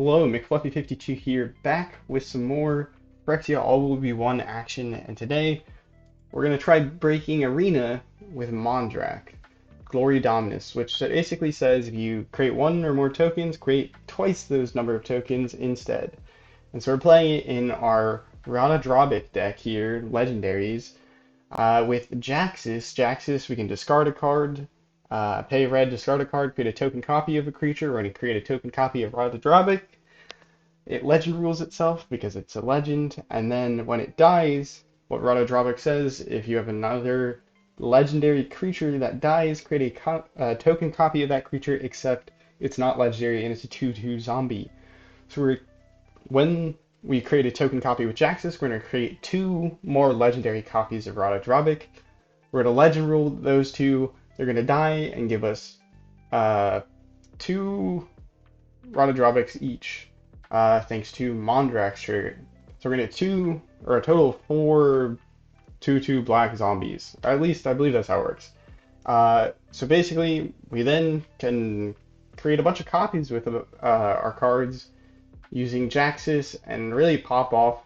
Hello, McFluffy52 here, back with some more Phyrexia All Will Be One action, and today we're going to try breaking Arena with Mondrak, Glory Dominus, which basically says if you create one or more tokens, create twice those number of tokens instead. And so we're playing it in our Ratadrabik deck here, Legendaries, with Jaxis. Jaxis, we can discard a card, pay red, discard a card, create a token copy of a creature. We're going to create a token copy of Ratadrabik. It legend rules itself because it's a legend, and then when it dies, what Ratadrabik says, if you have another legendary creature that dies, create a token copy of that creature, except it's not legendary and it's a 2/2 zombie. So when we create a token copy with Jaxis, we're going to create two more legendary copies of Ratadrabik. We're going to legend rule those two. They're going to die and give us two Ratadrabiks each. Thanks to Mondrak's trigger. So we're gonna get a total of four 2/2 black zombies. Or at least I believe that's how it works. So basically, we then can create a bunch of copies with our cards using Jaxis and really pop off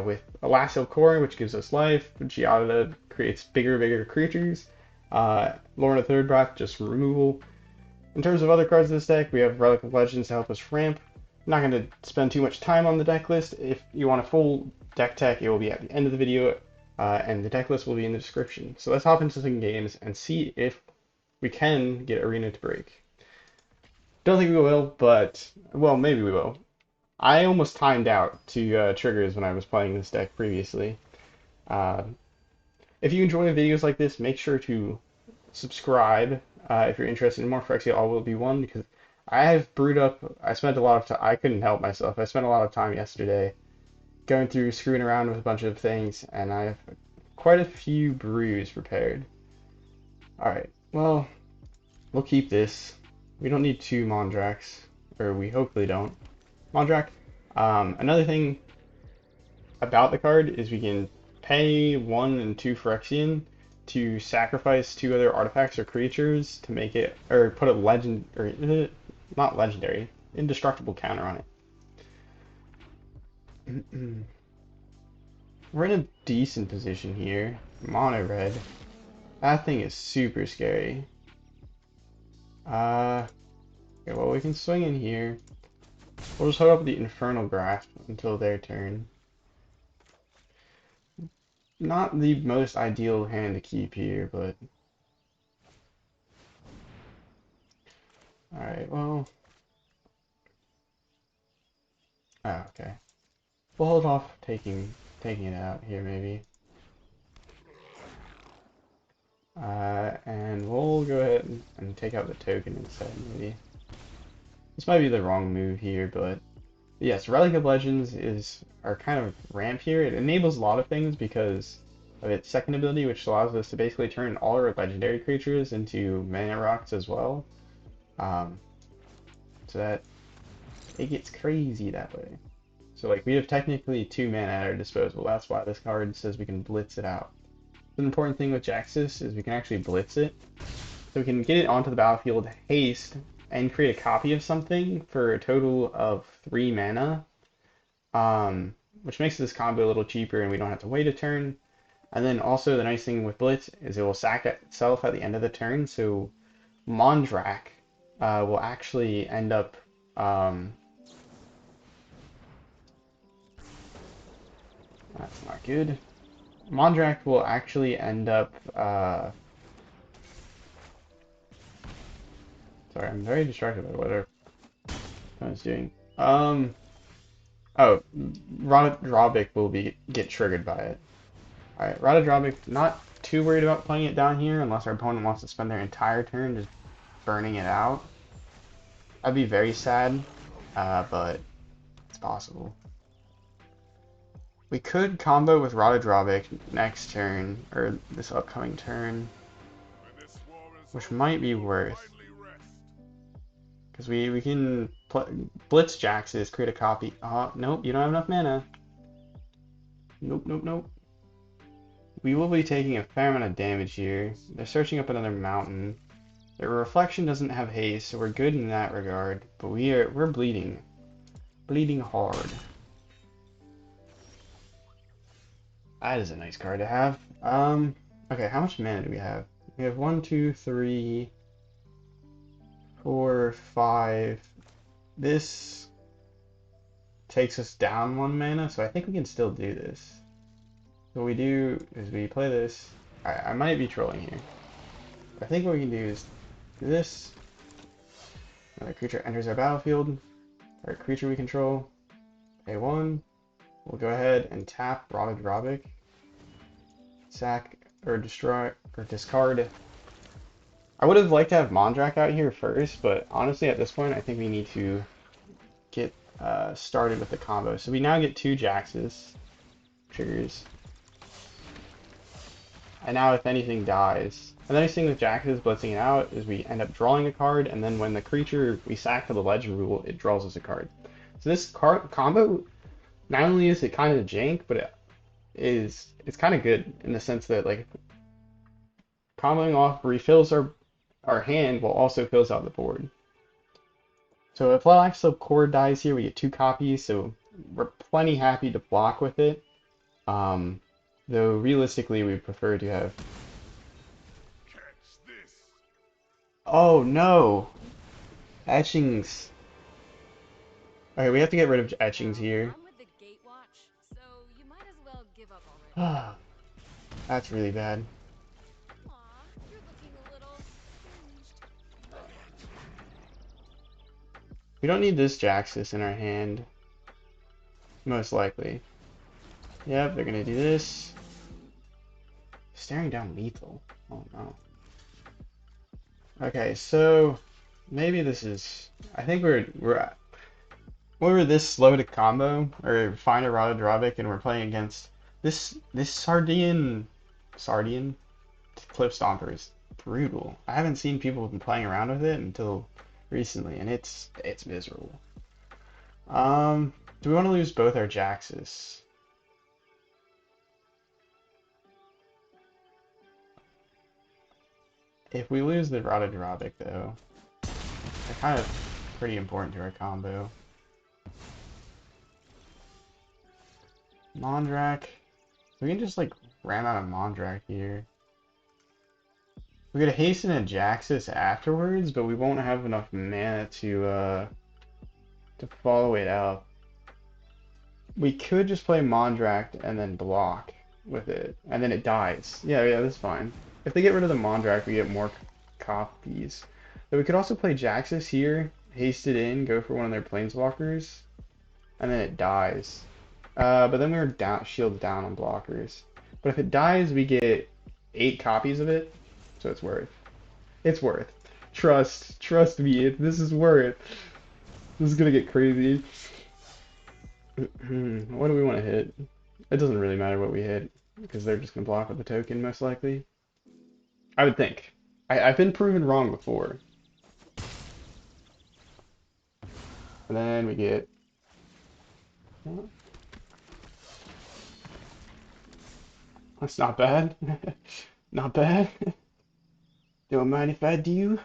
with Elas il-Kor, which gives us life. Giada creates bigger creatures. Lord of the Third Breath, just removal. In terms of other cards in this deck, we have Relic of Legends to help us ramp. I'm not going to spend too much time on the deck list. If you want a full deck tech, it will be at the end of the video, and the deck list will be in the description. So let's hop into some games and see if we can get Arena to break. Don't think we will, but, well, maybe we will. I almost timed out to triggers when I was playing this deck previously. If you enjoy videos like this, make sure to subscribe if you're interested in more Phyrexia All Will Be One, because I spent a lot of time, I couldn't help myself. I spent a lot of time yesterday going through, screwing around with a bunch of things, and I have quite a few brews prepared. Alright, well, we'll keep this. We don't need two Mondraks, or we hopefully don't. Mondrak. Another thing about the card is we can pay 1 and 2 Phyrexian to sacrifice 2 other artifacts or creatures to make it, or put a legend, or not legendary, indestructible counter on it. We're in a decent position here. Mono red. That thing is super scary. Okay, well, we can swing in here. We'll just hold up the Infernal Grasp until their turn. Not the most ideal hand to keep here, but alright, well. Oh, okay. We'll hold off taking it out here, maybe. And we'll go ahead and take out the token instead, maybe. This might be the wrong move here, but yes, Relic of Legends is our kind of ramp here. It enables a lot of things because of its second ability, which allows us to basically turn all our legendary creatures into mana rocks as well. So that it gets crazy that way. So like we have technically 2 mana at our disposal. That's why this card says we can blitz it out. The important thing with Jaxis is we can actually blitz it. So we can get it onto the battlefield, haste, and create a copy of something for a total of 3 mana. Which makes this combo a little cheaper and we don't have to wait a turn. And then also the nice thing with Blitz is it will sack itself at the end of the turn, so Mondrak will actually end up that's not good. Mondrak will actually end up sorry, I'm very distracted by what I was doing. Oh, Ratadrabik will get triggered by it. Alright, Ratadrabik, not too worried about playing it down here unless our opponent wants to spend their entire turn just burning it out. That'd be very sad, but it's possible. We could combo with Ratadrabik next turn, or this upcoming turn, which might be worth. Because we can Blitz Jaxis, create a copy. Oh, nope, you don't have enough mana. Nope. We will be taking a fair amount of damage here. They're searching up another mountain. Their reflection doesn't have haste, so we're good in that regard. But we're bleeding. Bleeding Hard. That is a nice card to have. Okay, how much mana do we have? We have 1, 2, 3, 4, 5. This takes us down 1 mana, so I think we can still do this. So what we do is we play this. I might be trolling here. I think what we can do is do this. Another creature enters our battlefield. Our creature we control. Pay 1. We'll go ahead and tap Ratadrabik. Sack or destroy or discard. I would have liked to have Mondrak out here first, but honestly at this point I think we need to get started with the combo. So we now get 2 Jaxis triggers. And now if anything dies. And the nice thing with Jaxis blitzing it out is we end up drawing a card, and then when the creature we sack for the legend rule, it draws us a card. So this card combo, not only is it kind of jank, but it's kind of good in the sense that like comboing off refills our hand while also fills out the board. So if Relic of Legends dies here, we get 2 copies, so we're plenty happy to block with it. Though realistically, we prefer to have. Oh no! Etchings. Okay, we have to get rid of etchings here. That's really bad. We don't need this Jaxis in our hand. Most likely. Yep, they're gonna do this. Staring down lethal. Oh no. Okay, so maybe this is. I think we're this slow to combo or find a Ratadrabik and we're playing against this Sardian Cliff Stomper is brutal. I haven't seen people been playing around with it until recently, and it's miserable. Do we want to lose both our Jaxis? If we lose the Ratadrabik, though, they're kind of pretty important to our combo. Mondrak. We can just like ram out of Mondrak here. We could hasten a Jaxis afterwards, but we won't have enough mana to follow it out. We could just play Mondrak and then block with it, and then it dies. Yeah, that's fine. If they get rid of the Mondrak, we get more copies. But we could also play Jaxis here, haste it in, go for one of their planeswalkers, and then it dies. But then we were shielded down on blockers. But if it dies, we get 8 copies of it, so it's worth. It's worth. Trust me, this is worth. This is gonna get crazy. What do we want to hit? It doesn't really matter what we hit, because they're just gonna block with the token, most likely. I would think. I've been proven wrong before. And then we get... That's not bad. Not bad. Don't mind if I do.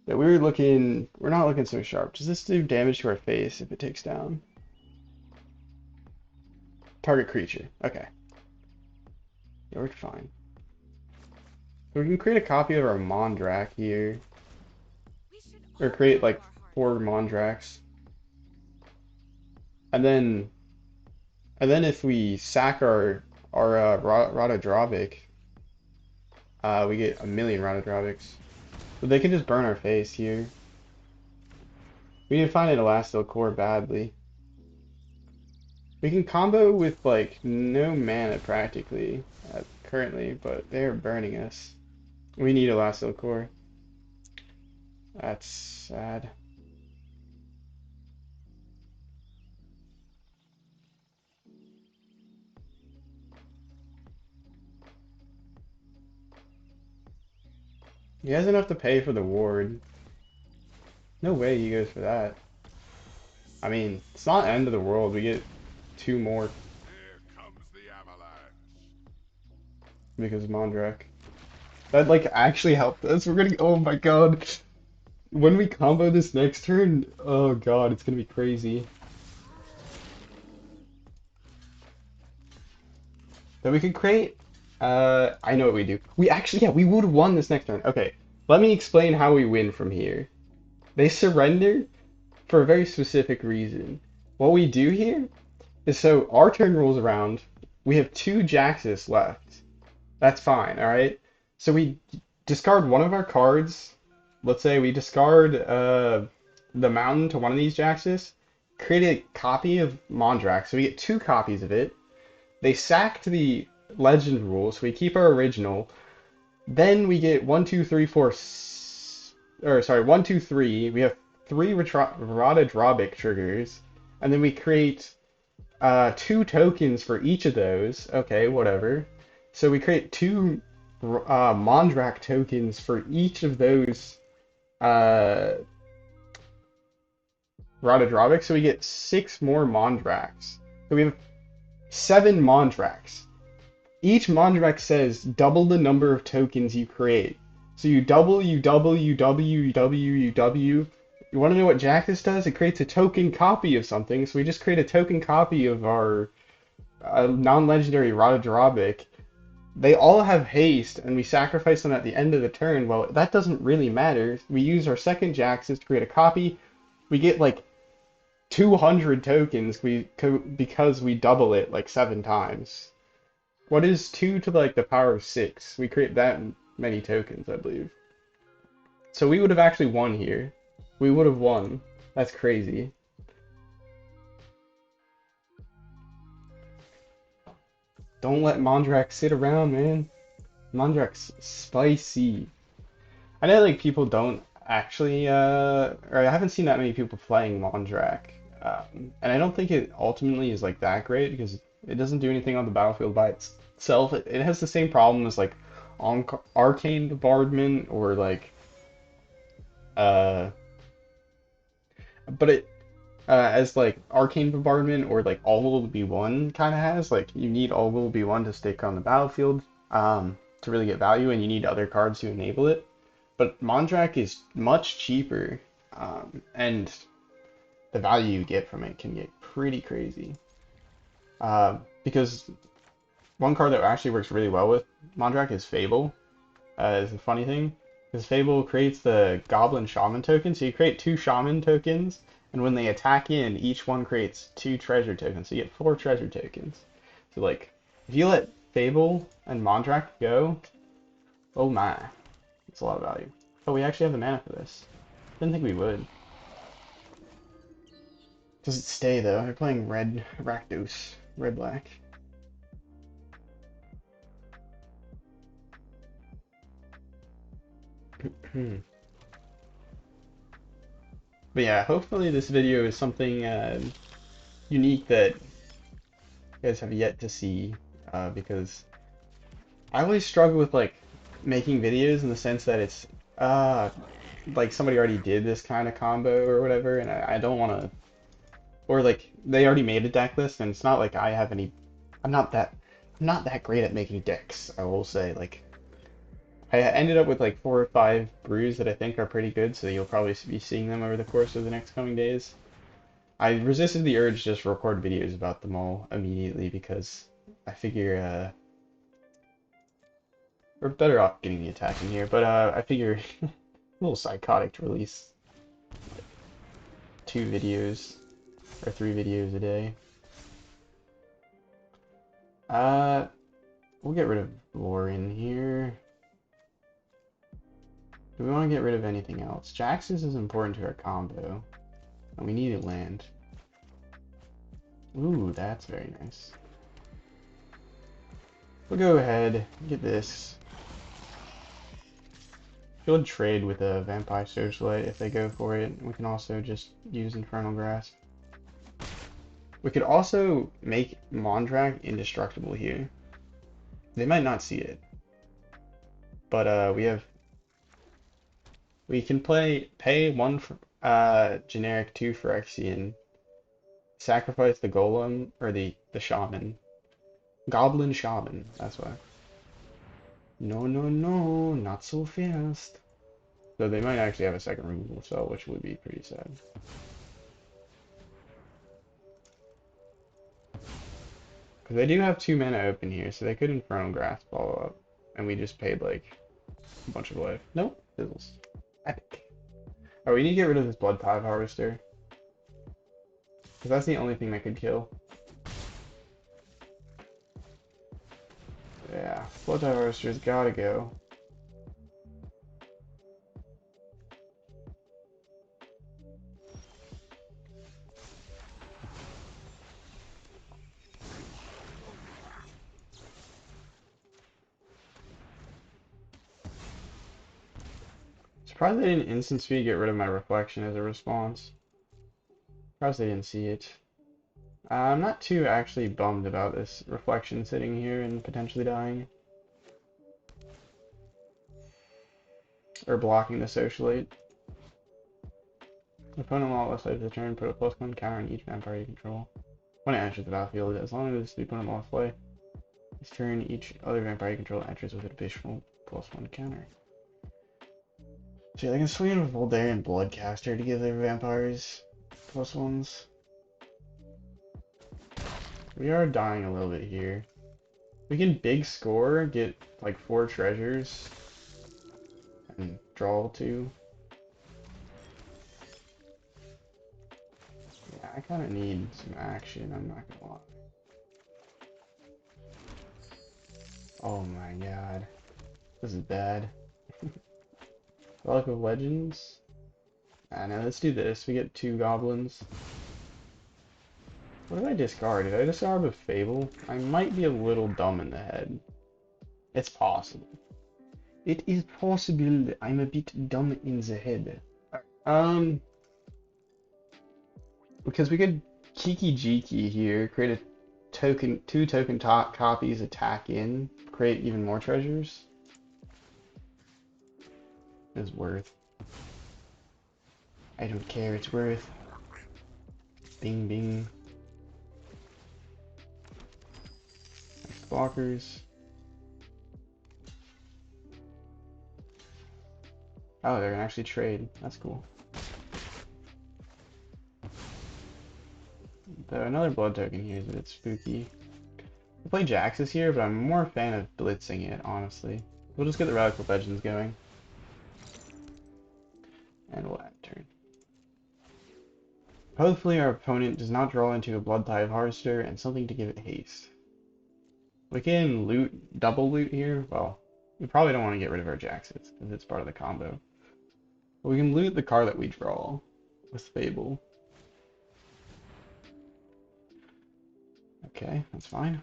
But we're not looking so sharp. Does this do damage to our face if it takes down? Target creature. Okay. Yeah, we're fine. So we can create a copy of our Mondrak here. Or create like 4 Mondraks. And then if we sack our Ratadrabik, we get 1,000,000 Ratadrabiks. So they can just burn our face here. We need to find an il-Kor badly. We can combo with like no mana practically currently, but they're burning us. We need il-Kor. That's sad. He has enough to pay for the ward. No way he goes for that. I mean, it's not end of the world. We get 2 more. Here comes the avalanche. Because of Mondrak. That like actually helped us. We're gonna. Oh my god. when we combo this next turn, oh god, it's gonna be crazy. But we could create, I know what we do. We actually, yeah, we would have won this next turn. Okay, let me explain how we win from here. They surrender for a very specific reason. What we do here is so our turn rolls around, we have two Jaxis left. That's fine, alright? So we discard one of our cards. Let's say we discard the mountain to one of these Jaxis, create a copy of Mondrak, so we get two copies of it. They sacked the legend rule, so we keep our original. Then we get one, two, three, four, or sorry, one, two, three. We have three Ratadrabik triggers, and then we create two tokens for each of those. Okay, whatever. So we create two Mondrak tokens for each of those uh, Ratadrabik, so we get six more Mondraks. So we have seven Mondraks. Each Mondrak says double the number of tokens you create. So you double, you double, you double, you double, you double. You want to know what Jaxis does? It creates a token copy of something. So we just create a token copy of our non-legendary Ratadrabik. They all have haste, and we sacrifice them at the end of the turn. Well, that doesn't really matter. We use our second Jaxis to create a copy. We get like 200 tokens because we double it like 7 times. What is 2 to like the power of 6? We create that many tokens, I believe. So we would have actually won here. We would have won. That's crazy. Don't let Mondrak sit around, man. Mondrak's spicy. I know like people don't actually, or I haven't seen that many people playing Mondrak. And I don't think it ultimately is like that great because it doesn't do anything on the battlefield by itself. It has the same problem as like Arcane Bombardment or like, uh, but it as like Arcane Bombardment or like All Will Be One kind of has. Like you need All Will Be One to stick on the battlefield to really get value, and you need other cards to enable it. But Mondrak is much cheaper, and the value you get from it can get pretty crazy. Because one card that actually works really well with Mondrak is Fable. Is the funny thing, because Fable creates the Goblin Shaman token, so you create two Shaman tokens, and when they attack in, each one creates two treasure tokens, so you get 4 treasure tokens. So like, if you let Fable and Mondrak go, oh my, it's a lot of value. Oh, we actually have the mana for this. Didn't think we would. Does it stay though? They're playing red Rakdos, red black. But yeah, hopefully this video is something unique that you guys have yet to see, because I always struggle with like making videos in the sense that it's like somebody already did this kind of combo or whatever, and I don't want to, or like they already made a deck list, and it's not like I have any. I'm not that great at making decks. I will say, like I ended up with like 4 or 5 brews that I think are pretty good, so you'll probably be seeing them over the course of the next coming days. I resisted the urge to just record videos about them all immediately because I figure we're better off getting the attack in here, but I figure a little psychotic to release 2 videos or 3 videos a day. We'll get rid of lore in here. Do we want to get rid of anything else? Jaxis is important to our combo, and we need a land. Ooh, that's very nice. We'll go ahead, get this. We'll trade with a Vampire Searchlight if they go for it. We can also just use Infernal Grasp. We could also make Mondrak indestructible here. They might not see it, but we can pay 1 for, generic 2 for Phyrexian, sacrifice the Golem or the Shaman, Goblin Shaman. That's why. No, no, no, not so fast. So they might actually have a second removal spell, which would be pretty sad. Because they do have 2 mana open here, so they could Infernal Grasp follow up. And we just paid like a bunch of life. Nope, fizzles. Epic. Oh, we need to get rid of this Blood Tithe Harvester. Because that's the only thing that could kill. Yeah, Blood Tithe Harvester's gotta go. Surprised they didn't instant speed get rid of my reflection as a response. Surprised they didn't see it. I'm not too actually bummed about this reflection sitting here and potentially dying. Or blocking the socialite. Opponent while left side of the turn, put a +1 counter on each vampire you control. When it enters the battlefield, as long as the opponent lost play, this turn each other vampire you control enters with an additional +1 counter. So yeah, they can swing in with Voldaren Bloodcaster to give their vampires +1s. We are dying a little bit here. We can big score, get like 4 treasures, and draw 2. Yeah, I kind of need some action, I'm not gonna lie. Oh my god. This is bad. Relic of Legends? I know, let's do this. We get 2 goblins. What did I discard? Did I discard with Fable? I might be a little dumb in the head. It's possible. It is possible that I'm a bit dumb in the head. Because we could Kiki Jiki here, create a token, 2 token top copies, attack in, create even more treasures. It's worth. I don't care, it's worth. Bing bing. Next blockers. Oh, they're gonna actually trade. That's cool. Though another blood token here is a bit spooky. We'll play Jaxis here, but I'm more a fan of blitzing it, honestly. We'll just get the Relic of Legends going. And we'll end turn. Hopefully our opponent does not draw into a Blood Tithe Harvester and something to give it haste. We can loot, double loot here. Well, we probably don't want to get rid of our Jaxis, because it's part of the combo. But we can loot the card that we draw with Fable. Okay, that's fine.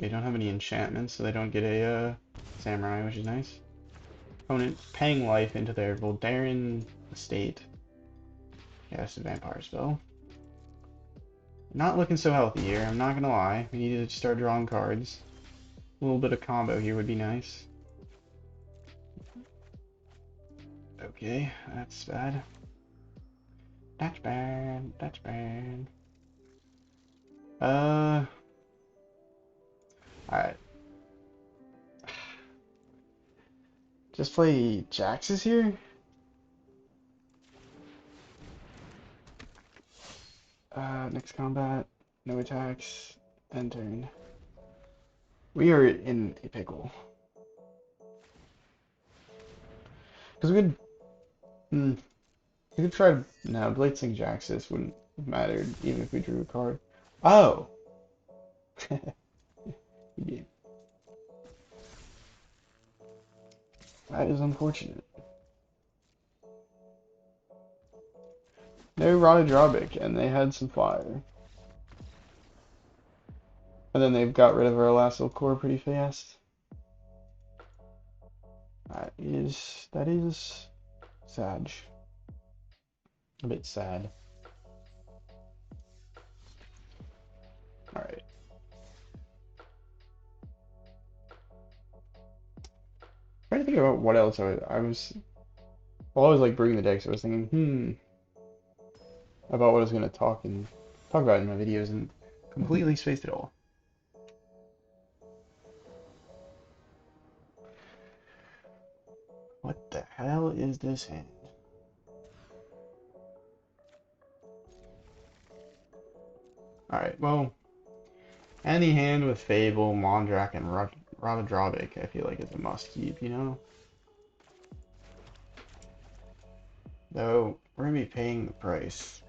They don't have any enchantments, so they don't get a samurai, which is nice. Opponent paying life into their Voldaren estate. Yeah, that's a vampire spell. Not looking so healthy here, I'm not gonna lie. We need to start drawing cards. A little bit of combo here would be nice. Okay, that's bad. That's bad, that's bad. Alright. Just play Jaxis here? Next combat, no attacks, end turn. We are in a pickle. Because we could try to, no, blitzing Jaxis wouldn't have mattered even if we drew a card. Oh! Yeah. That is unfortunate. No Ratadrabik, and they had some fire. And then they've got rid of our last il-Kor pretty fast. That is sad. A bit sad. Alright. Trying to think about what else I was while I was like bringing the decks, I was thinking, about what I was gonna talk about in my videos and completely spaced it all. hell is this hand? Alright, well, any hand with Fable, Mondrak, and Ratadrabik, I feel like is a must keep, you know? Though, we're gonna be paying the price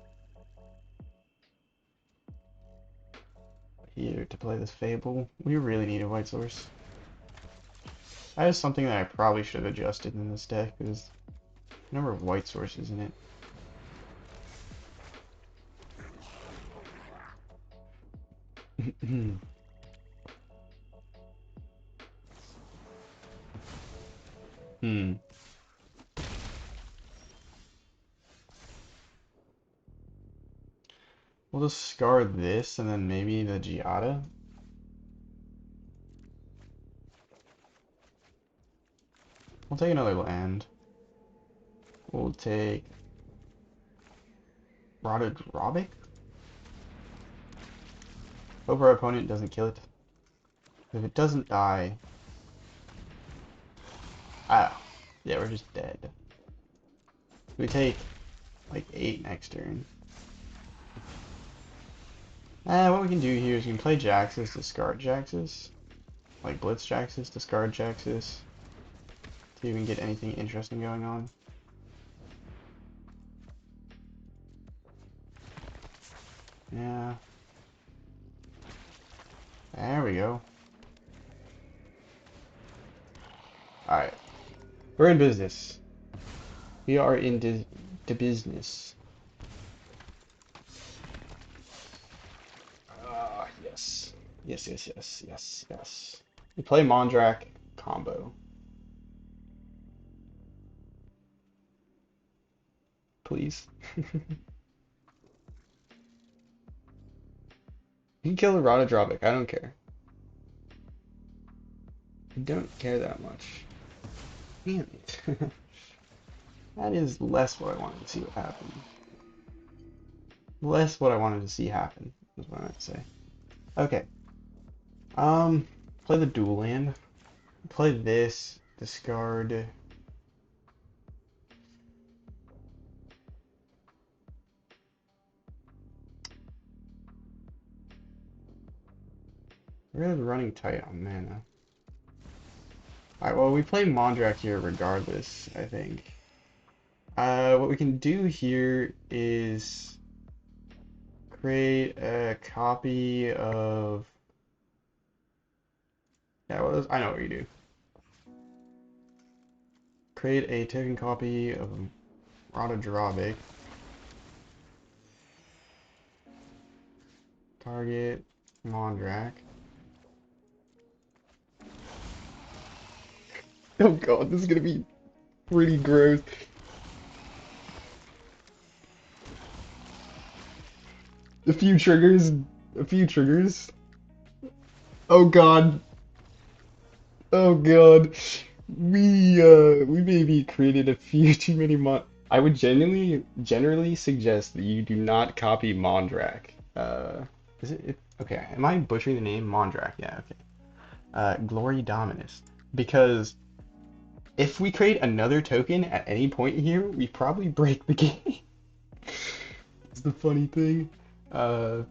here to play this Fable. We really need a white source. That is something that I probably should have adjusted in this deck, because the number of white sources in it. Hmm. We'll discard this and then maybe the Giada. We'll take another land. We'll take Ratadrabik. Hope our opponent doesn't kill it. If it doesn't die... Ah, yeah, we're just dead. We take like 8 next turn. What we can do here is we can play Jaxis, discard Jaxis. Like Blitz Jaxis, discard Jaxis. See if we can get anything interesting going on. Yeah. There we go. Alright. We're in business. We are in the business. Yes. Yes, yes, yes, yes, yes. We play Mondrak combo. Please. You can kill the Ratadrabik, I don't care. I don't care that much. Damn it. That is less what I wanted to see what happened. Less what I wanted to see happen, is what I meant to say. Okay. Play the dual land. Play this, discard. We're really running tight on mana. Alright, well, we play Mondrak here regardless, I think. What we can do here is create a copy of... Yeah, well, I know what you do. Create a token copy of Ratadrabik. Target Mondrak. Oh god, this is gonna be pretty gross. A few triggers. A few triggers. Oh god. Oh god. We maybe created a few too many I would generally suggest that you do not copy Mondrak. Is it okay, am I butchering the name? Mondrak, yeah, okay. Glory Dominus. Because if we create another token at any point here, we probably break the game. It's the funny thing. But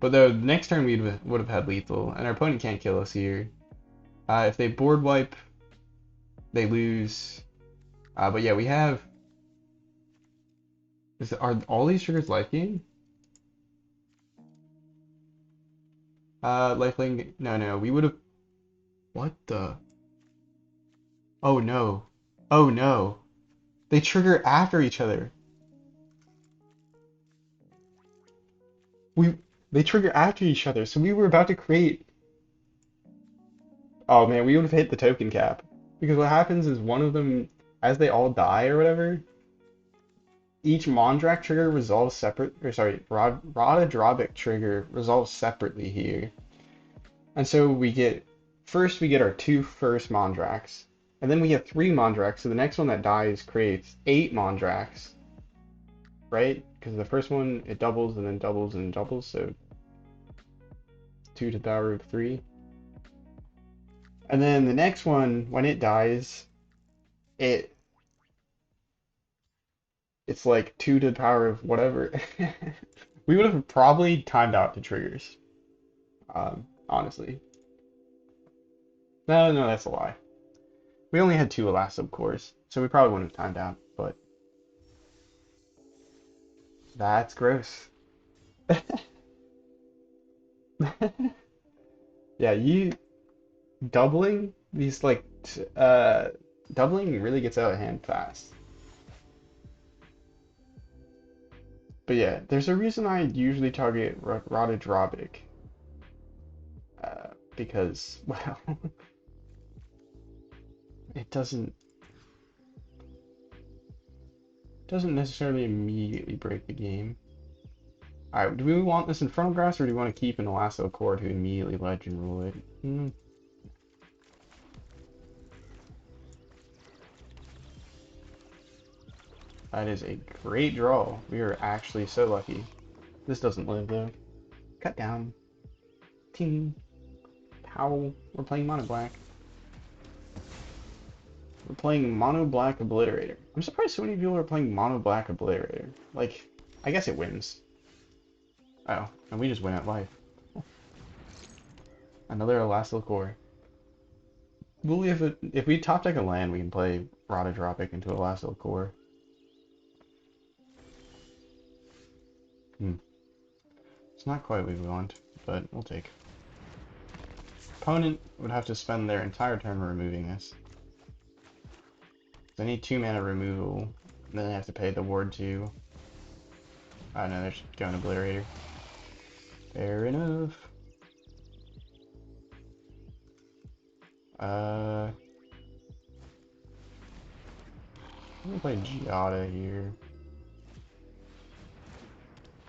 the next turn we would have had lethal, and our opponent can't kill us here. If they board wipe, they lose. But yeah, we have. Are all these triggers life gain? Lifelink. No, we would have. What the? Oh no. Oh no. They trigger after each other. They trigger after each other, so we were about to create. Oh man, we would have hit the token cap. Because what happens is one of them, as they all die or whatever, each Mondrak trigger resolves separate, or sorry, Ratadrabik trigger resolves separately here. And so first we get our 2 first Mondraks, and then we have 3 Mondraks, so the next one that dies creates 8 Mondraks, right? Because the first one, it doubles and then doubles and doubles, so 2 to the power of 3. And then the next one, when it dies, it it's like 2 to the power of whatever. We would have probably timed out the triggers. Honestly. No, no, that's a lie. We only had 2 Elastic cores, so we probably wouldn't have timed out, but that's gross. Yeah, you doubling these like doubling really gets out of hand fast. But yeah, there's a reason I usually target Ratadrabik, because well, it doesn't necessarily immediately break the game. Alright, do we want this Infernal Grasp or do we want to keep an il-Kor to immediately legend rule it? That is a great draw. We are actually so lucky. This doesn't live though. Cut down. Ting. Pow. We're playing mono black. We're playing mono black obliterator. I'm surprised so many people are playing mono black obliterator. Like, I guess it wins. Oh, and we just win at life. Another Elas il-Kor. Well, if we top deck a land, we can play Ratadrabik into Elas il-Kor. It's not quite what we want, but we'll take. Opponent would have to spend their entire turn removing this. They need 2 mana removal, and then they have to pay the ward 2. Oh no, they're just going Obliterator. Fair enough. I'm gonna play Giada here.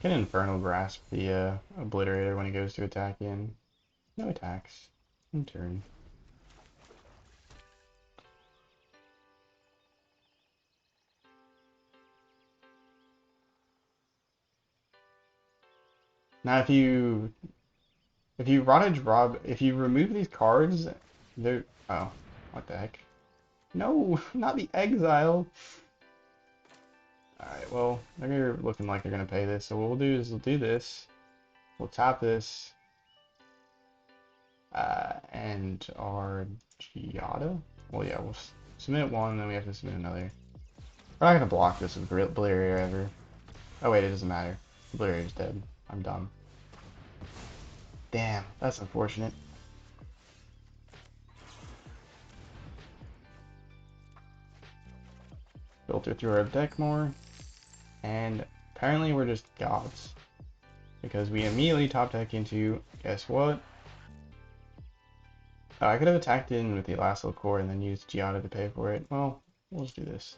Can Infernal Grasp the Obliterator when he goes to attack in. No attacks. In turn. Now if you remove these cards, they're oh, what the heck? No, not the exile. Alright, well, they're looking like they're gonna pay this, so what we'll do is we'll do this. We'll tap this. And our Giada? Well, yeah, we'll submit one, then we have to submit another. We're not gonna block this with Blarier ever. Oh wait, it doesn't matter. Blarier's dead. I'm dumb. Damn, that's unfortunate. Filter through our deck more. And apparently we're just gods. Because we immediately top deck into, guess what? Oh, I could have attacked in with the Elas il-Kor and then used Giada to pay for it. Well, we'll just do this.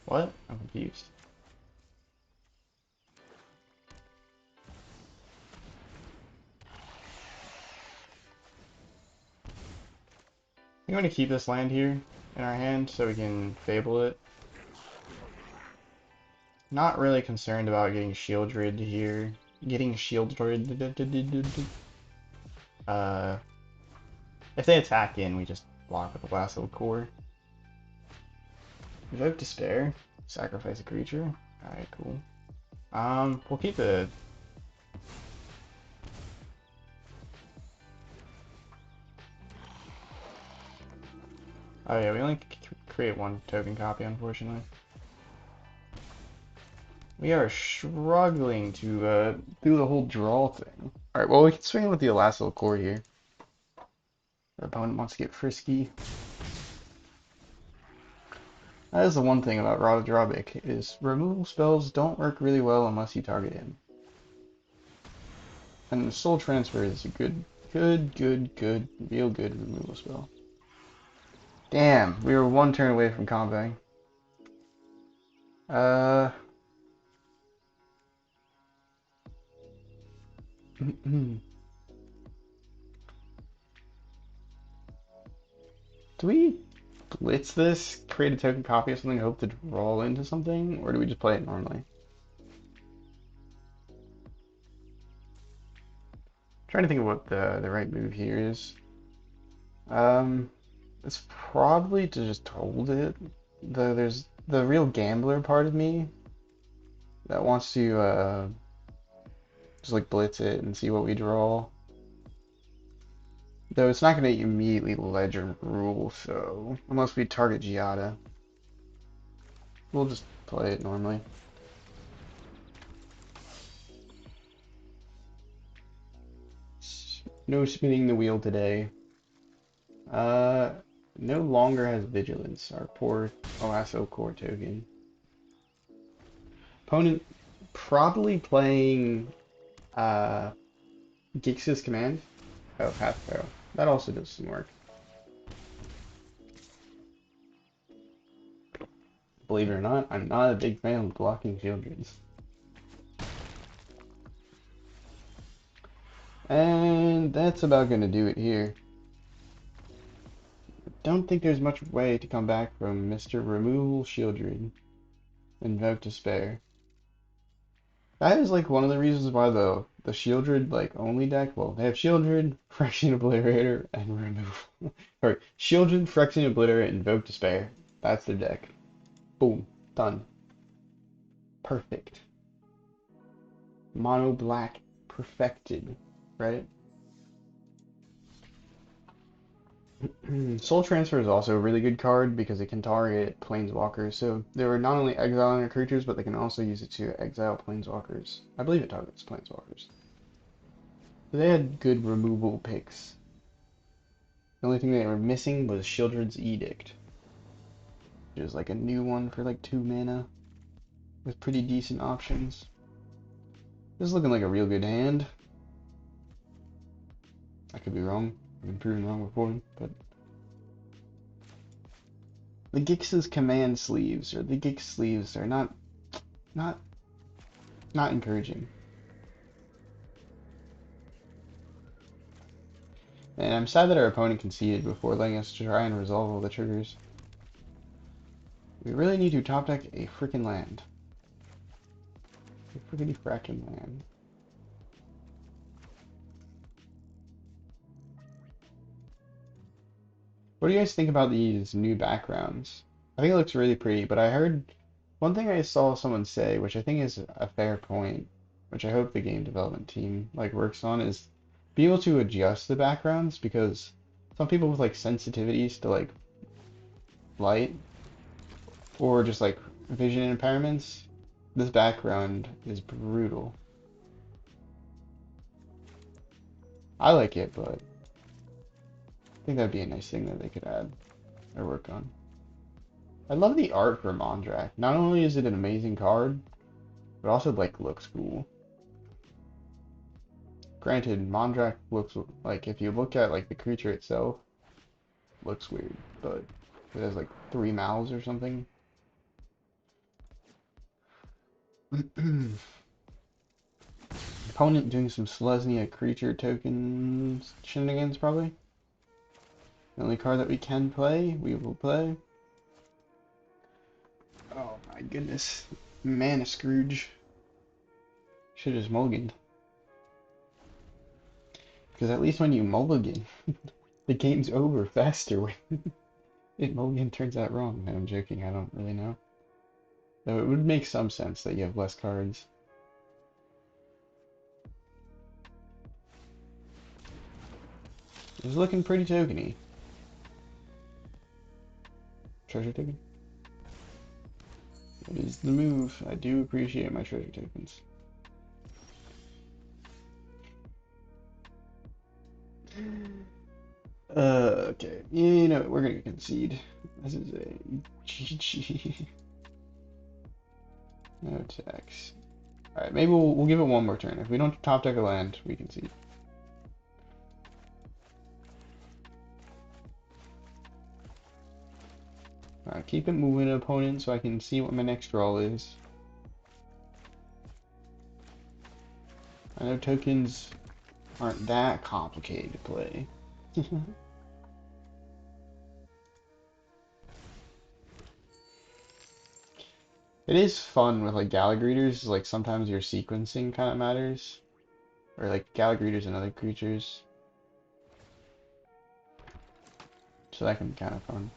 What? I'm confused. I'm going to keep this land here in our hand so we can Fable it. Not really concerned about getting shielded here. Getting shielded. If they attack in, we just block with the last little core. Evoke Despair. Sacrifice a creature. Alright, cool. We'll keep the... Oh yeah, we only create 1 token copy, unfortunately. We are struggling to do the whole draw thing. Alright, well we can swing with the Elas il-Kor here. The opponent wants to get frisky. That is the one thing about Ratadrabik, is removal spells don't work really well unless you target him. And Soul Transfer is a good, real good removal spell. Damn, we were 1 turn away from comboing. Do we blitz this, create a token copy of something, and hope to roll into something, or do we just play it normally? Trying to think of what the right move here is. Um, it's probably to just hold it. There's the real gambler part of me that wants to just like blitz it and see what we draw. Though it's not going to immediately legend rule, so unless we target Giada, we'll just play it normally. No spinning the wheel today. Uh, no longer has vigilance. Our poor Elas il-Kor token. Opponent probably playing Jaxis command. Oh, Path Pharaoh. That also does some work. Believe it or not, I'm not a big fan of blocking children's. And that's about gonna do it here. Don't think there's much way to come back from Mr. Removal Shieldred. Invoke Despair. That is like one of the reasons why the Shieldred like only deck. Well, they have Shieldred, Phyrexian Obliterator, and Removal. Or Shieldred, Phyrexian Obliterator, Invoke Despair. That's their deck. Boom, done. Perfect. Mono black, perfected, right? Soul Transfer is also a really good card because it can target planeswalkers. So they were not only exiling their creatures, but they can also use it to exile planeswalkers. I believe it targets planeswalkers. So they had good removal picks. The only thing they were missing was Shieldred's Edict, which is like a new one for like 2 mana with pretty decent options. This is looking like a real good hand. I could be wrong. I've been proven wrong before, but the Gix's command sleeves or the Gix sleeves are not encouraging. And I'm sad that our opponent conceded before letting us try and resolve all the triggers. We really need to top deck a freaking land. A freaking fracking land. What do you guys think about these new backgrounds? I think it looks really pretty, but I heard one thing I saw someone say, which I think is a fair point, which I hope the game development team like works on, is be able to adjust the backgrounds because some people with like sensitivities to like light or just like vision impairments, this background is brutal. I like it, but I think that'd be a nice thing that they could add or work on. I love the art for Mondrak. Not only is it an amazing card, but also like looks cool. Granted, Mondrak looks like if you look at like the creature itself, looks weird, but it has like 3 mouths or something. Opponent doing some Selesnya creature tokens shenanigans probably. The only card that we can play, we will play. Oh my goodness. Mana Scrooge. Should have just mulliganed. Because at least when you mulligan, the game's over faster when it mulligan turns out wrong. No, I'm joking, I don't really know. Though it would make some sense that you have less cards. It's looking pretty tokeny. Treasure token? That is the move. I do appreciate my treasure tokens. Okay. You know, we're gonna concede. This is a GG. No attacks. Alright, maybe we'll give it one more turn. If we don't top deck a land, we concede. Alright, keep it moving, opponent, so I can see what my next draw is. I know tokens aren't that complicated to play. It is fun with like Gallagreators, like sometimes your sequencing kind of matters. Or like Gallagreators and other creatures. so that can be kind of fun.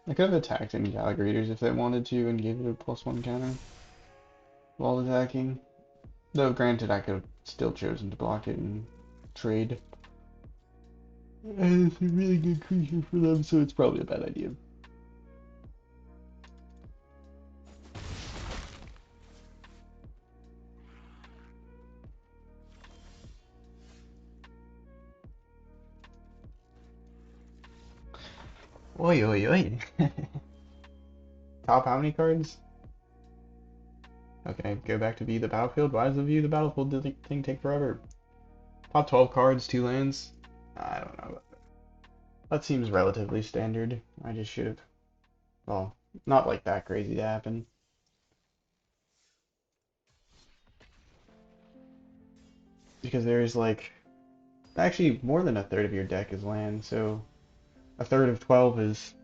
I could have attacked any Gallagrators if they wanted to and gave it a +1 counter while attacking. Though granted, I could have still chosen to block it and trade. And it's a really good creature for them, so it's probably a bad idea. Oi, oi, oi. Top how many cards? Okay, go back to view the battlefield. Why does the view the battlefield thing take forever? Top 12 cards, 2 lands? I don't know. That seems relatively standard. I just should have. Well, not like that crazy to happen. Because there's like. Actually, more than a third of your deck is land, so. A third of 12 is.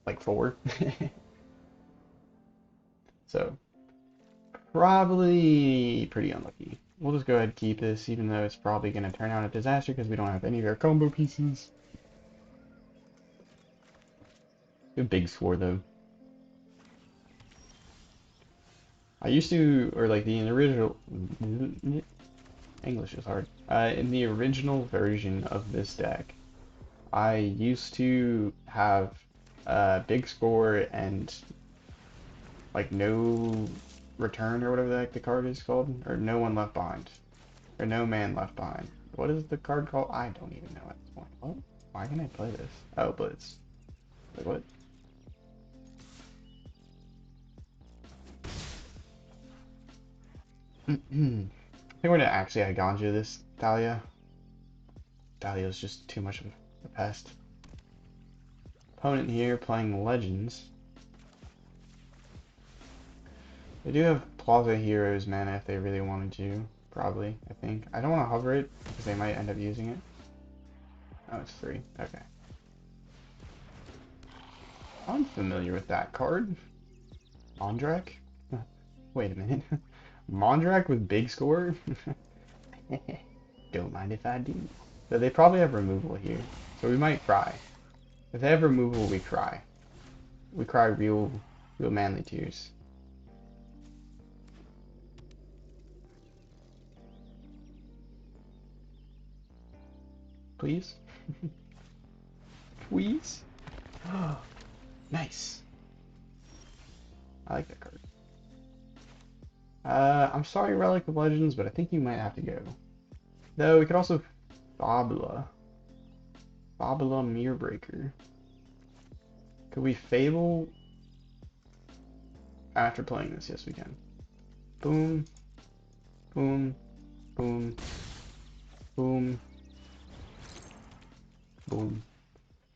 like 4. So. Probably pretty unlucky. We'll just go ahead and keep this, even though it's probably going to turn out a disaster because we don't have any of our combo pieces. A big score, though. I used to, or like the original, English is hard. In the original version of this deck, I used to have a big score and like no return or whatever the heck the card is called, or no one left behind, or no man left behind. What is the card called? I don't even know at this point. What? Why can I play this? Oh, Blitz. Like what? I think we're gonna actually Ganja this Dahlia. Dahlia's just too much of a pest. Opponent here playing Legends. They do have Plaza Heroes mana if they really wanted to. Probably, I think. I don't want to hover it because they might end up using it. Oh, it's 3. Okay. I'm familiar with that card. Mondrak? Wait a minute. Mondrak with big score? Don't mind if I do. So they probably have removal here. So we might cry. If they have removal, we cry. We cry real manly tears. Please? Please? Nice. I like that card. I'm sorry, Relic of Legends, but I think you might have to go. Though we could also Fabula. Fabula Mirrorbreaker. Could we Fable after playing this? Yes, we can. Boom. Boom. Boom. Boom. Boom.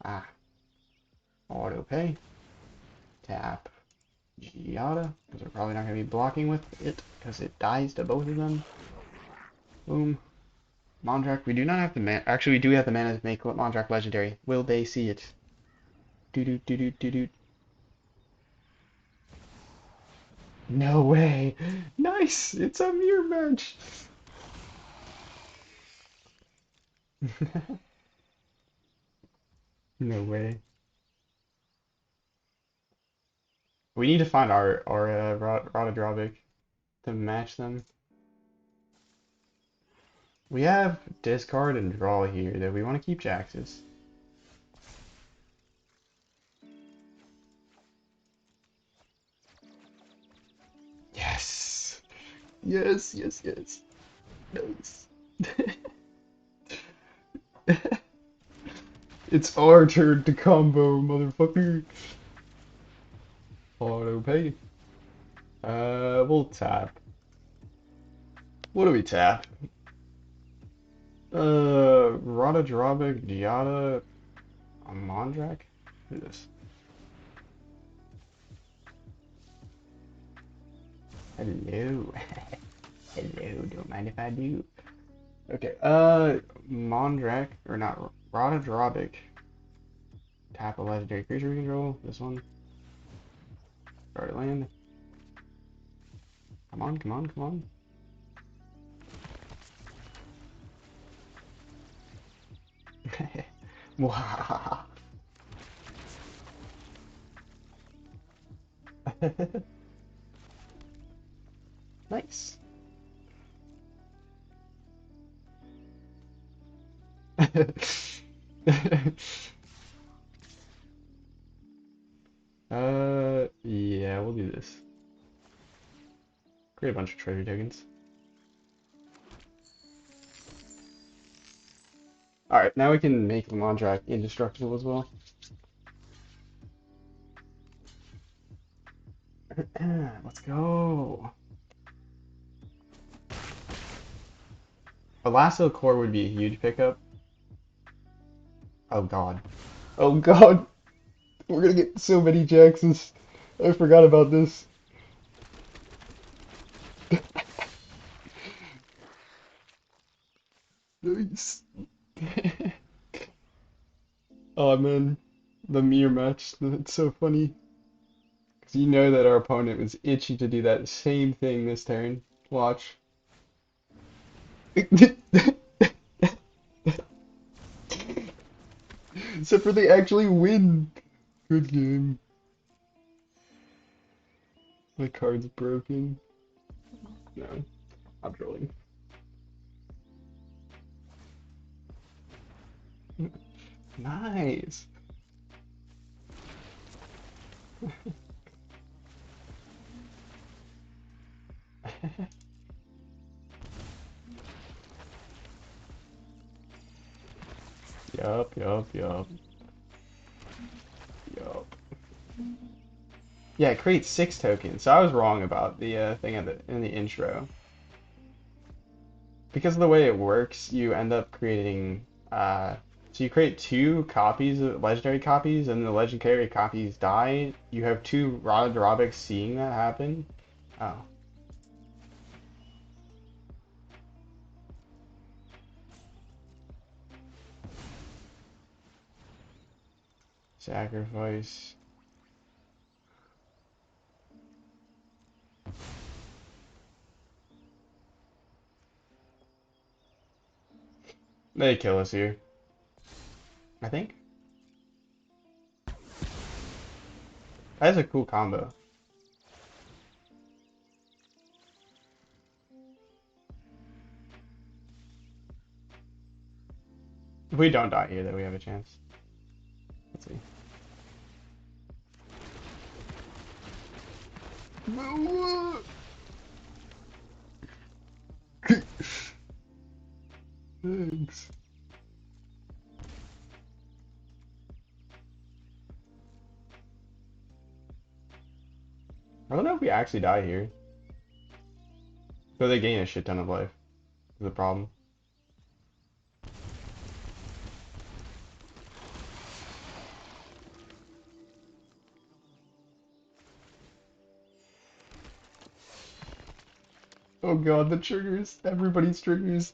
Ah. Auto pay. Tap. Giada, because we're probably not going to be blocking with it, because it dies to both of them. Boom. Mondrak, we do not have the mana. Actually, we do have the mana to make Mondrak legendary. Will they see it? Doo doo doo doo doo. No way! Nice! It's a mirror match! No way. We need to find our Ratadrabik to match them. We have discard and draw here, though we want to keep Jaxis. Yes! Yes, yes, yes. Nice. It's our turn to combo, motherfucker. Auto pay. We'll tap. What do we tap? Ratadrabik, Giada, a Mondrak? What is this? Hello. Hello, don't mind if I do. Okay, Mondrak, or not, Ratadrabik. Tap a legendary creature we control. This one. Start land. Come on, come on, come on. Wow. Nice. Yeah, we'll do this. Create a bunch of treasure tokens. Alright, now we can make the Mondrak indestructible as well. Let's go. A last il-Kor would be a huge pickup. Oh god. Oh god. We're gonna get so many Jaxes. I forgot about this. Nice. Oh man, the mirror match. That's so funny. Because you know that our opponent was itching to do that same thing this turn. Watch. Except for they actually win. Good game. My card's broken. No, I'm trolling. Nice. Yup, yup, yup. Yup. Yeah, it creates 6 tokens. So I was wrong about the thing in the intro. Because of the way it works, you end up creating so you create 2 copies of legendary copies, and the legendary copies die. You have 2 Ratadrabiks seeing that happen. Oh. Sacrifice. They kill us here, I think. That's a cool combo. If we don't die here, then we have a chance. Let's see. Thanks. I don't know if we actually die here. So they gain a shit ton of life. Is the problem. Oh god, the triggers. Everybody's triggers.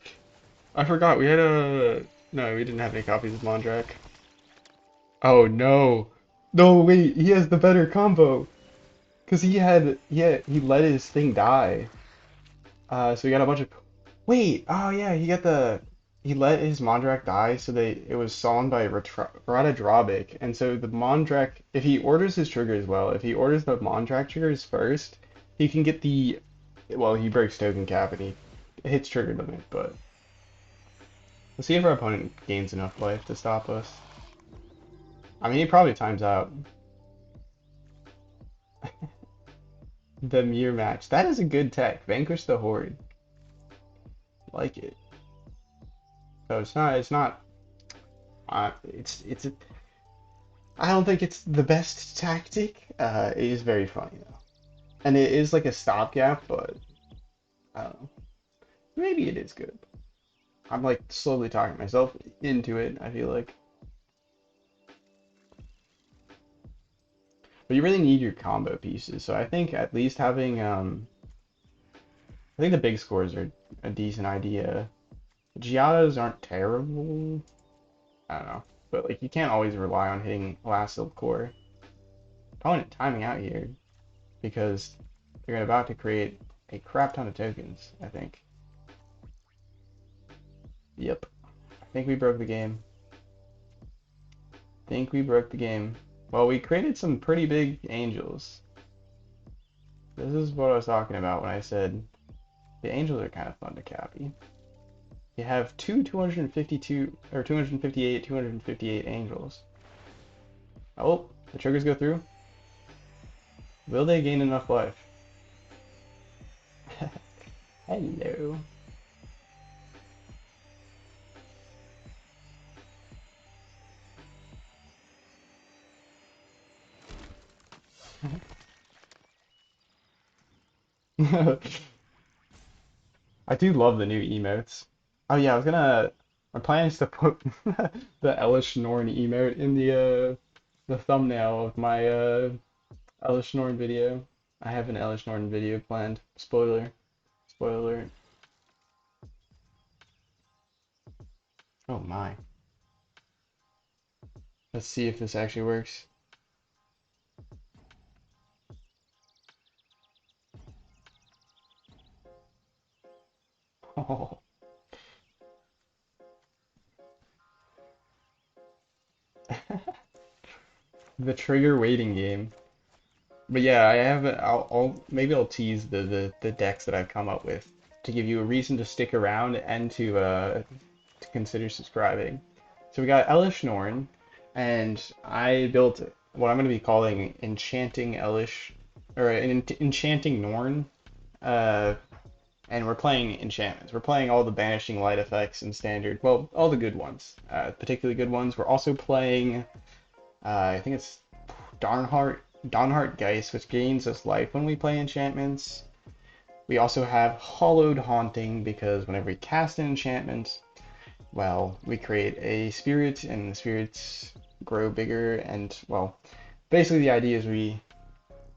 I forgot, we had a... No, we didn't have any copies of Mondrak. Oh no. No, wait, he has the better combo. Because he let his thing die. So he got a bunch of... Wait, oh yeah, he let his Mondrak die, so it was summoned by Ratadrabik, and so the Mondrak, if he orders his triggers well, if he orders the Mondrak triggers first, he can get well, he breaks token cap and he hits trigger limit, but let's see if our opponent gains enough life to stop us. I mean, he probably times out. The mirror match. That is a good tech. Vanquish the Horde. Like it. So I don't think it's the best tactic. It is very funny though. And it is like a stopgap, but I don't know. Maybe it is good. I'm like slowly talking myself into it, I feel like. But you really need your combo pieces. So I think at least having I think the big scores are a decent idea. Giadas aren't terrible. I don't know. But like you can't always rely on hitting last il-Kor. Opponent timing out here because they're about to create a crap ton of tokens, I think. Yep. I think we broke the game. think we broke the game. Well, we created some pretty big angels. This is what I was talking about when I said the angels are kind of fun to copy. You have 252 or 258, 258 angels. Oh, the triggers go through. Will they gain enough life? Hello. I do love the new emotes. Oh yeah, my plan is to put the Elish Norn emote in the thumbnail of my Elish Norn video. I have an Elish Norn video planned. Spoiler. Spoiler alert. Oh my. Let's see if this actually works. Oh. The trigger waiting game. But yeah, I have it. Maybe I'll tease the decks that I've come up with to give you a reason to stick around and to consider subscribing. So we got Elish Norn, and I built what I'm going to be calling Enchanting Elish, or Enchanting Norn. Uh, and we're playing enchantments. We're playing all the banishing light effects in standard. Well, all the good ones, particularly good ones. We're also playing. I think it's Dawnheart Geist, which gains us life when we play enchantments. We also have Hollowed Haunting, because whenever we cast an enchantment, well, we create a spirit, and the spirits grow bigger, and, well, basically the idea is we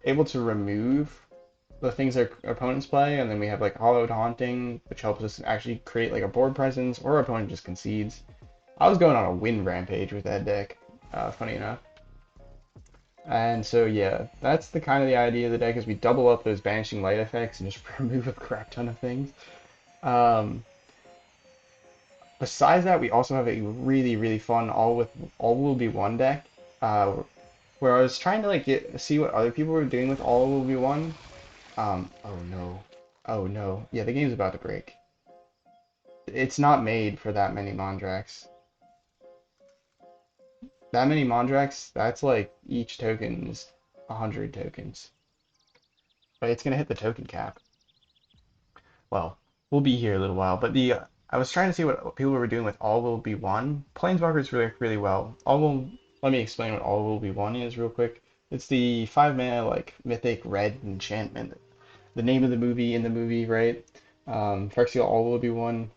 able to remove the things our opponents play, and then we have like Hollowed Haunting, which helps us actually create like a board presence, or our opponent just concedes. I was going on a win rampage with that deck, funny enough. And so yeah, that's the kind of the idea of the deck is we double up those banishing light effects and just remove a crap ton of things. Um, Besides that, we also have a really fun all will be one deck, uh, where I was trying to like see what other people were doing with all will be one. Oh no, oh no, yeah, the game's about to break. It's not made for that many Mondraks. That many Mondraks, that's like each token is 100 tokens. But it's gonna hit the token cap. Well, we'll be here a little while, but the I was trying to see what people were doing with All Will Be One. Planeswalkers really well. Let me explain what All Will Be One is real quick. It's the 5 mana like mythic red enchantment. The name of the movie in the movie, right? Phyrexia All Will Be One.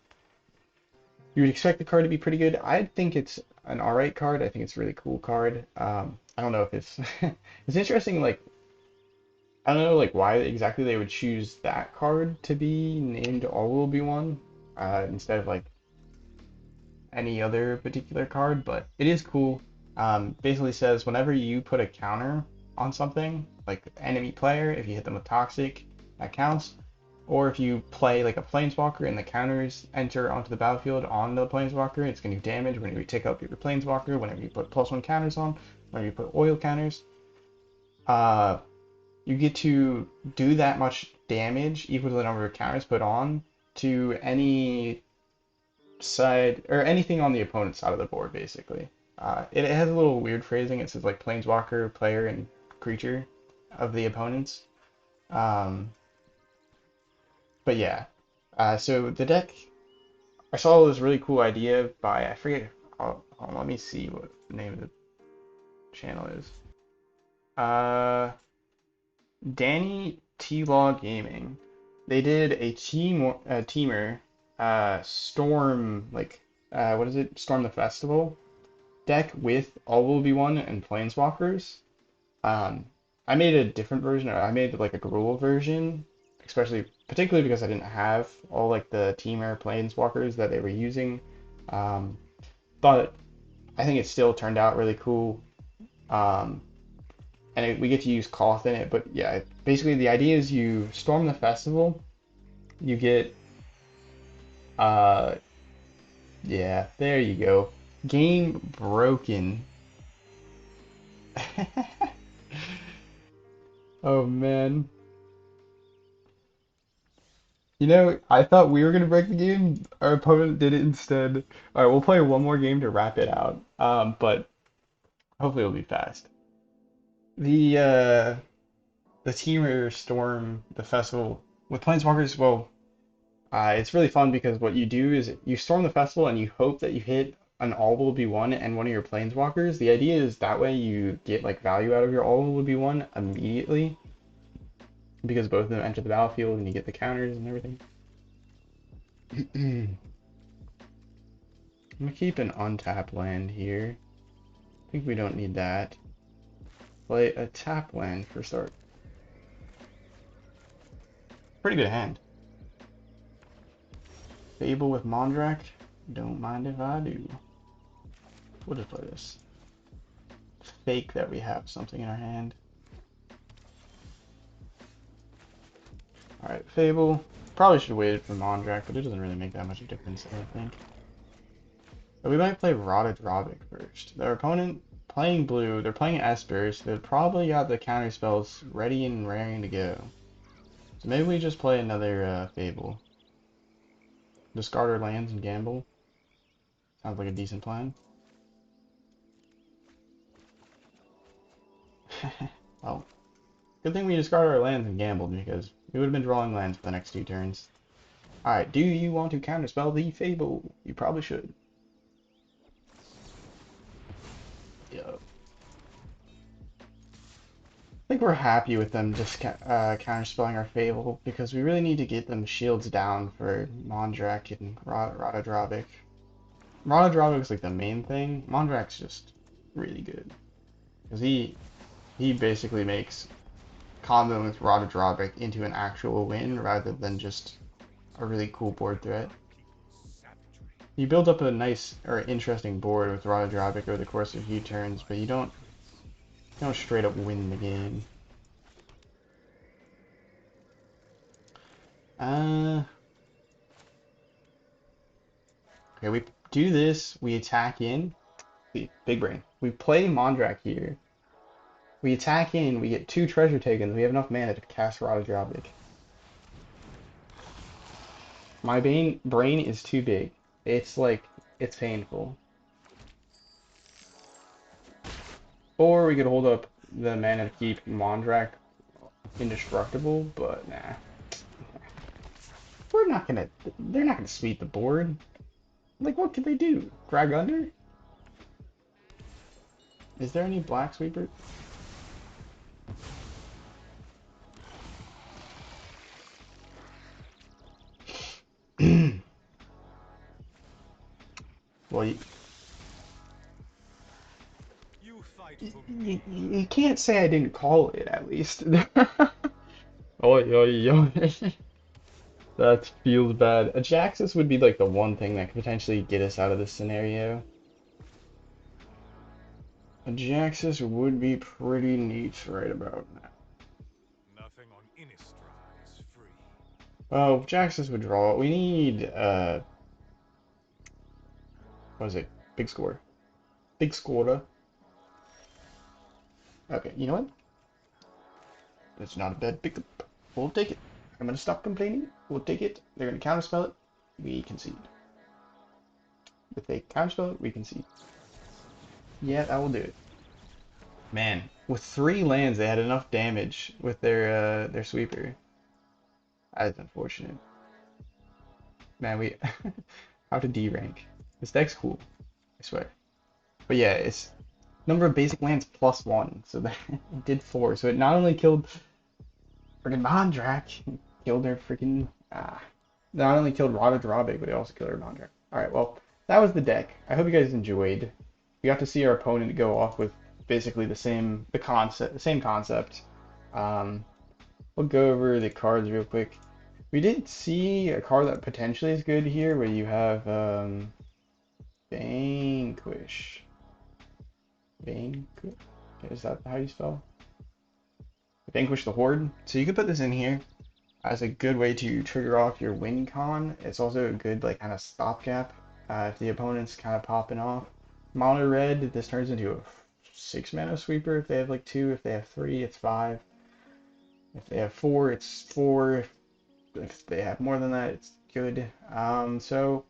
You would expect the card to be pretty good. I think it's an alright card. I think it's a really cool card. I don't know if it's it's interesting. Like I don't know like why exactly they would choose that card to be named All Will Be One instead of like any other particular card, but it is cool. Basically says whenever you put a counter on something, like enemy player, if you hit them with Toxic, that counts. Or if you play like a Planeswalker and the counters enter onto the battlefield on the Planeswalker, it's going to do damage whenever you take up your Planeswalker, whenever you put +1 counters on, whenever you put oil counters. Uh, you get to do that much damage equal to the number of counters put on to any side or anything on the opponent's side of the board, basically. It has a little weird phrasing. It says like Planeswalker, player, and creature of the opponents. Um, but yeah, so the deck, I saw this really cool idea by, I forget, hold on, let me see what the name of the channel is. Danny T-Law Gaming. They did a teamer, Storm, like, what is it? Storm the Festival deck with All Will Be One and Planeswalkers. Um, I made a different version, or I made like a Gruul version, particularly because I didn't have all like the teamer Planeswalkers that they were using. Um, but I think it still turned out really cool. Um, we get to use Koth in it, but yeah, basically the idea is you storm the festival, you get, uh, yeah, there you go. Game broken. Oh man. You know, I thought we were gonna break the game. Our opponent did it instead. All right, we'll play one more game to wrap it out. But hopefully it'll be fast. The Teamer Storm, the festival with Planeswalkers, well, it's really fun because what you do is you storm the festival and you hope that you hit an all will be one and one of your Planeswalkers. The idea is that way you get like value out of your all will be one immediately because both of them enter the battlefield and you get the counters and everything. I'm gonna keep an untapped land here. I think we don't need that. Play a tap land for start. Pretty good hand. Fable with Mondrak. Don't mind if I do. We'll just play this. Fake that we have something in our hand. Alright, Fable. Probably should have waited for Mondrak, but it doesn't really make that much of a difference, I don't think. So we might play Ratadrabik first. Their opponent playing blue, they're playing Esper, so they've probably got the counter spells ready and raring to go. So maybe we just play another Fable. Discard our lands and gamble. Sounds like a decent plan. Well, good thing we discarded our lands and gambled because we would have been drawing lands for the next 2 turns. Alright, do you want to counterspell the Fable? You probably should. Yup. I think we're happy with them just counterspelling our Fable because we really need to get them shields down for Mondrak and Ratadrabik. Ratadrabik's like the main thing. Mondrak's just really good because he basically makes combo with Ratadrabik into an actual win rather than just a really cool board threat. You build up a nice or interesting board with Ratadrabik over the course of a few turns, but you don't straight up win the game. Okay, we do this, we attack in. Big brain. We play Mondrak here. We attack in, we get 2 treasure tokens, we have enough mana to cast Ratadrabik. My brain is too big. It's like, it's painful. Or we could hold up the mana to keep Mondrak indestructible, but nah. They're not gonna sweep the board. Like, what could they do? Drag under? Is there any black sweeper? Well, you can't say I didn't call it, at least. Oi, oi, oi. That feels bad. A Jaxis would be like the one thing that could potentially get us out of this scenario. A Jaxis would be pretty neat right about now. Nothing on Innistrad is free. Oh, Jaxis would draw. We need, what is it? Big score. Big scorer. Okay, you know what? It's not a bad pickup. We'll take it. I'm gonna stop complaining. We'll take it. They're gonna counterspell it. We concede. If they counterspell it, we concede. Yeah, that will do it. Man, with 3 lands, they had enough damage with their sweeper. That is unfortunate. Man, we how to D rank. This deck's cool, I swear. But yeah, it's number of basic lands +1, so that it did 4. So it not only killed freaking Mondrak, killed their freaking not only killed Ratadrabik, but it also killed their Mondrak. All right, well, that was the deck. I hope you guys enjoyed. We got to see our opponent go off with basically the same concept. Um, we'll go over the cards real quick. We did see a card that potentially is good here, where you have Vanquish. Vanquish? Is that how you spell? Vanquish the Horde. So you could put this in here as a good way to trigger off your win con. It's also a good like kind of stopgap if the opponent's kind of popping off. Mono red, this turns into a 6 mana sweeper. If they have like 2, if they have 3, it's 5. If they have 4, it's 4. If they have more than that, it's good. So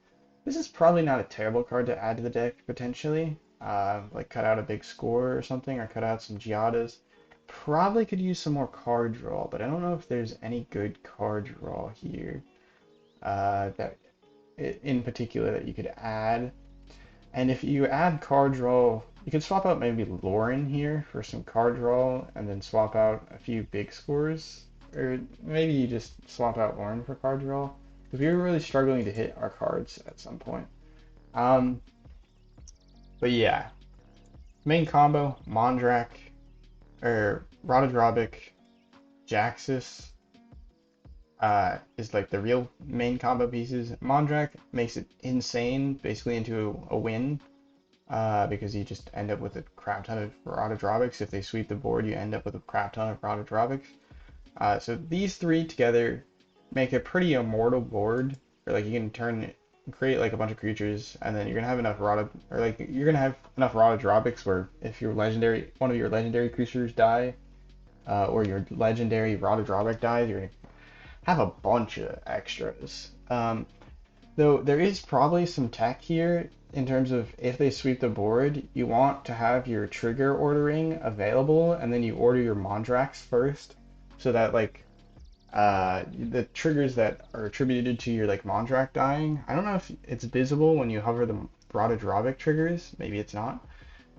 this is probably not a terrible card to add to the deck potentially. Like cut out a big score or something, or cut out some Giadas. Probably could use some more card draw, but I don't know if there's any good card draw here that in particular that you could add. And if you add card draw, you could swap out maybe Lauren here for some card draw, and then swap out a few big scores. Or maybe you just swap out Lauren for card draw, because we were really struggling to hit our cards at some point. Um, but yeah, main combo, Mondrak, or Ratadrabik, Jaxis, is like the real main combo pieces. Mondrak makes it insane, basically into a win, because you just end up with a crap ton of Ratadrabiks. If they sweep the board, you end up with a crap ton of Ratadrabiks. So these three together make a pretty immortal board, or like you can create like a bunch of creatures, and then you're gonna have enough Ratadrabiks where if one of your legendary creatures die, or your legendary Ratadrabik dies, you're gonna have a bunch of extras. Though there is probably some tech here in terms of if they sweep the board, you want to have your trigger ordering available, and then you order your Mondrax first, so that like the triggers that are attributed to your like Mondrak dying. I don't know if it's visible when you hover the Ratadrabik triggers. Maybe it's not,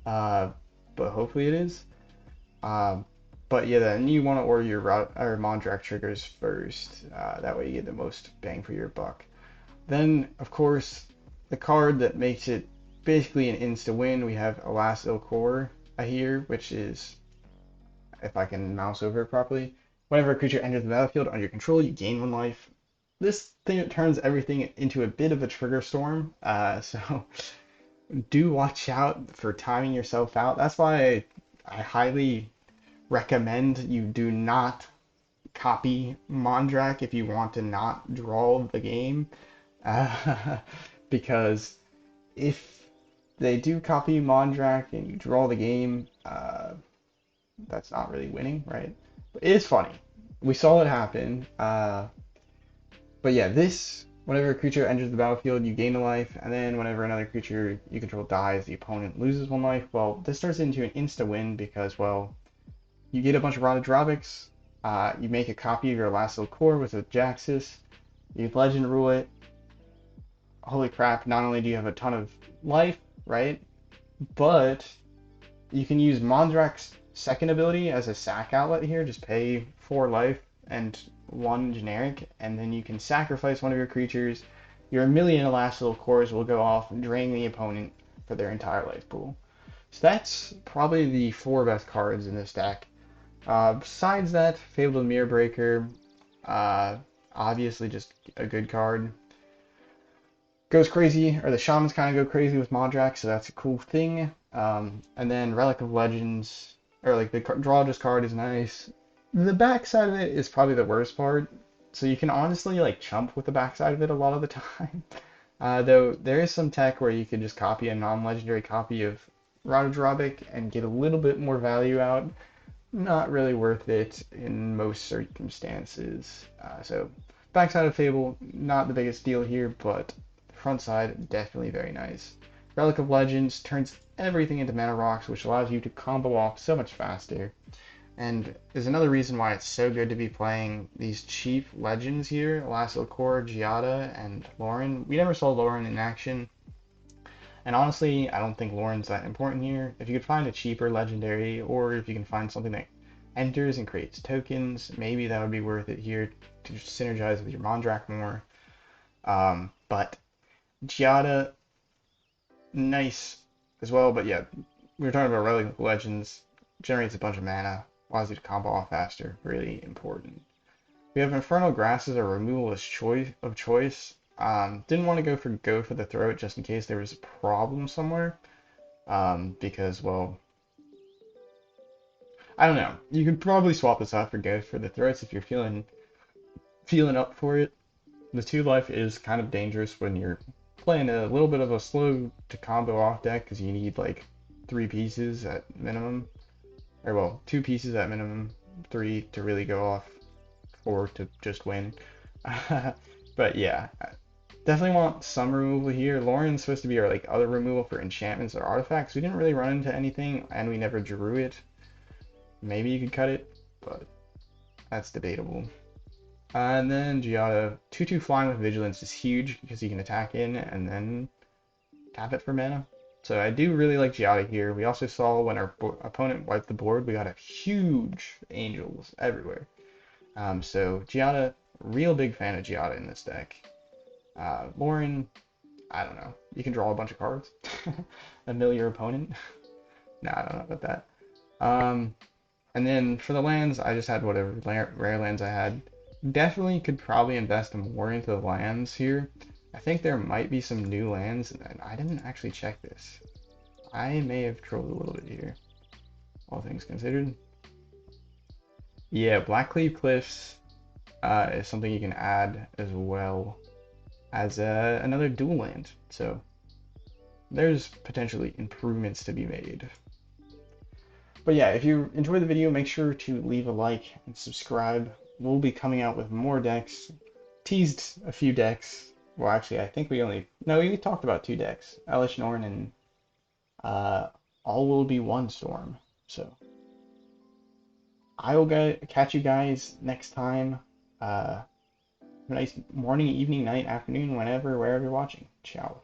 but hopefully it is. But yeah, then you want to order your Mondrak triggers first. That way you get the most bang for your buck. Then, of course, the card that makes it basically an insta-win, we have Elas il-Kor here, which is, if I can mouse over it properly, whenever a creature enters the battlefield under your control, you gain 1 life. This thing turns everything into a bit of a trigger storm, so do watch out for timing yourself out. That's why I highly recommend you do not copy Mondrak if you want to not draw the game. Because if they do copy Mondrak and you draw the game, that's not really winning, right? But it is funny. We saw it happen. But yeah, whenever a creature enters the battlefield, you gain a life, and then whenever another creature you control dies, the opponent loses 1 life. Well, this turns into an insta-win because, well, you get a bunch of Ratadrabiks, you make a copy of your last il-Kor with a Jaxis, you legend rule it. Holy crap, not only do you have a ton of life, right? But you can use Mondrak's second ability as a sack outlet here. Just pay 4 life and 1 generic, and then you can sacrifice one of your creatures. Your million Elas il-Kors will go off and drain the opponent for their entire life pool. So that's probably the 4 best cards in this deck. Besides that, Fable Mirror Breaker, obviously just a good card. Goes crazy, or the Shamans kind of go crazy with Mondrak, so that's a cool thing. And then Relic of Legends, or like the draw just card is nice. The backside of it is probably the worst part, so you can honestly like chump with the backside of it a lot of the time. Though there is some tech where you can just copy a non-legendary copy of Ratadrabik and get a little bit more value out. Not really worth it in most circumstances. So backside of Fable, not the biggest deal here, but front side, definitely very nice. Relic of Legends turns everything into mana rocks, which allows you to combo off so much faster. And is another reason why it's so good to be playing these cheap legends here, Elas il-Kor, Giada, and Lauren. We never saw Lauren in action. And honestly, I don't think Lauren's that important here. If you could find a cheaper legendary, or if you can find something that enters and creates tokens, maybe that would be worth it here to synergize with your Mondrak more. But Giada, nice as well. But yeah, we were talking about Relic of Legends, generates a bunch of mana, allows you to combo off faster, really important. We have Infernal Grasp as a removal of choice. Didn't want to go for the throat just in case there was a problem somewhere. Because, well, I don't know. You could probably swap this out for go for the throats if you're feeling up for it. The 2 life is kind of dangerous when you're playing a little bit of a slow to combo off deck because you need like 3 pieces at minimum. Or, well, 2 pieces at minimum, 3 to really go off, 4 to just win. But yeah, definitely want some removal here. Lauren's supposed to be our like other removal for enchantments or artifacts. We didn't really run into anything, and we never drew it. Maybe you could cut it, but that's debatable. And then Giada, 2/2 flying with vigilance is huge because you can attack in and then tap it for mana. So I do really like Giada here. We also saw when our opponent wiped the board, we got a huge angels everywhere. So Giada, real big fan of Giada in this deck. Lauren, I don't know. You can draw a bunch of cards and mill your opponent. Nah, I don't know about that. And then for the lands, I just had whatever rare lands I had. Definitely could probably invest more into the lands here. I think there might be some new lands, and I didn't actually check this. I may have trolled a little bit here, all things considered. Yeah, Blackcleave Cliffs is something you can add as well as another dual land. So there's potentially improvements to be made. But yeah, if you enjoyed the video, make sure to leave a like and subscribe. We'll be coming out with more decks. Teased a few decks. Well, actually, I think we talked about 2 decks. Elish Norn and All Will Be One Storm. So I will catch you guys next time. Have a nice morning, evening, night, afternoon, wherever you're watching. Ciao.